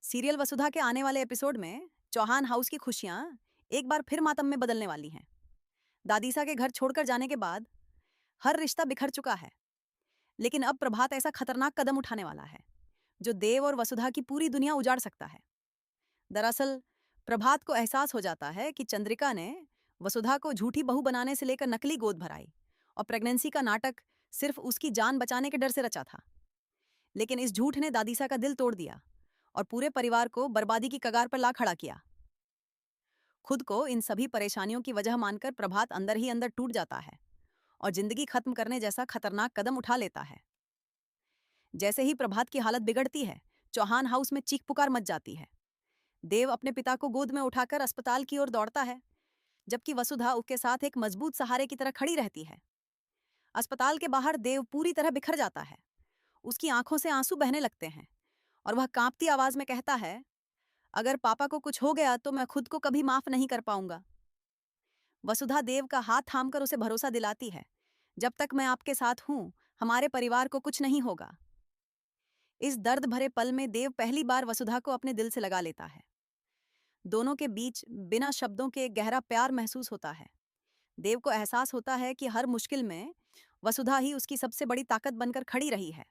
Serial वसुधा के आने वाले एपिसोड में चौहान हाउस की खुशियां एक बार फिर मातम में बदलने वाली हैं। दादीसा के घर छोड़कर जाने के बाद हर रिश्ता बिखर चुका है, लेकिन अब प्रभात ऐसा खतरनाक कदम उठाने वाला है जो देव और वसुधा की पूरी दुनिया उजाड़ सकता है। दरअसल प्रभात को एहसास हो जाता है कि चंद्रिका ने वसुधा को झूठी बहू बनाने से लेकर नकली गोद भराई और प्रेगनेंसी का नाटक सिर्फ उसकी जान बचाने के डर से रचा था। लेकिन इस झूठ ने दादीसा का दिल तोड़ दिया और पूरे परिवार को बर्बादी की कगार पर ला खड़ा किया। खुद को इन सभी परेशानियों की वजह मानकर प्रभात अंदर ही अंदर टूट जाता है और जिंदगी खत्म करने जैसा खतरनाक कदम उठा लेता है। जैसे ही प्रभात की हालत बिगड़ती है, चौहान हाउस में चीख पुकार मच जाती है। देव अपने पिता को गोद में उठाकर अस्पताल की ओर दौड़ता है, जबकि वसुधा उसके साथ एक मजबूत सहारे की तरह खड़ी रहती है। अस्पताल के बाहर देव पूरी तरह बिखर जाता है। उसकी आंखों से आंसू बहने लगते हैं और वह कांपती आवाज में कहता है, अगर पापा को कुछ हो गया तो मैं खुद को कभी माफ नहीं कर पाऊंगा। वसुधा देव का हाथ थामकर उसे भरोसा दिलाती है, जब तक मैं आपके साथ हूं, हमारे परिवार को कुछ नहीं होगा। इस दर्द भरे पल में देव पहली बार वसुधा को अपने दिल से लगा लेता है। दोनों के बीच बिना शब्दों के गहरा प्यार महसूस होता है। देव को एहसास होता है कि हर मुश्किल में वसुधा ही उसकी सबसे बड़ी ताकत बनकर खड़ी रही है।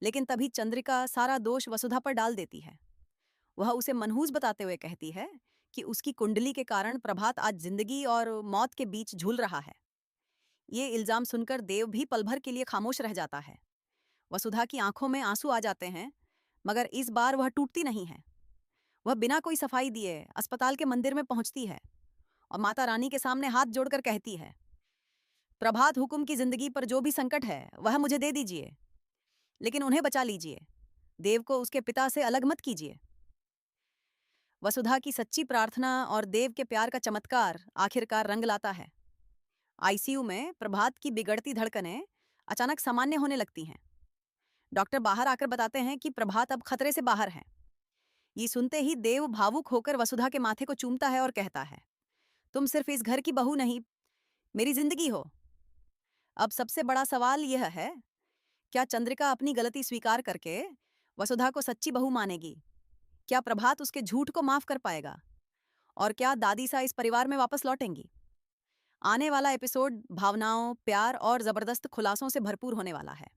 लेकिन तभी चंद्रिका सारा दोष वसुधा पर डाल देती है। वह उसे मनहूस बताते हुए कहती है कि उसकी कुंडली के कारण प्रभात आज जिंदगी और मौत के बीच झूल रहा है। ये इल्जाम सुनकर देव भी पल भर के लिए खामोश रह जाता है। वसुधा की आंखों में आंसू आ जाते हैं, मगर इस बार वह टूटती नहीं है। वह बिना कोई सफाई दिए अस्पताल के मंदिर में पहुंचती है और माता रानी के सामने हाथ जोड़कर कहती है, प्रभात हुकुम की जिंदगी पर जो भी संकट है वह मुझे दे दीजिए, लेकिन उन्हें बचा लीजिए। देव को उसके पिता से अलग मत कीजिए। वसुधा की सच्ची प्रार्थना और देव के प्यार का चमत्कार आखिरकार रंग लाता है। आईसीयू में प्रभात की बिगड़ती धड़कनें अचानक सामान्य होने लगती हैं। डॉक्टर बाहर आकर बताते हैं कि प्रभात अब खतरे से बाहर है। ये सुनते ही देव भावुक होकर वसुधा के माथे को चूमता है और कहता है, तुम सिर्फ इस घर की बहू नहीं, मेरी जिंदगी हो। अब सबसे बड़ा सवाल यह है, क्या चंद्रिका अपनी गलती स्वीकार करके वसुधा को सच्ची बहू मानेगी? क्या प्रभात उसके झूठ को माफ कर पाएगा? और क्या दादी सा इस परिवार में वापस लौटेंगी? आने वाला एपिसोड भावनाओं, प्यार और जबरदस्त खुलासों से भरपूर होने वाला है।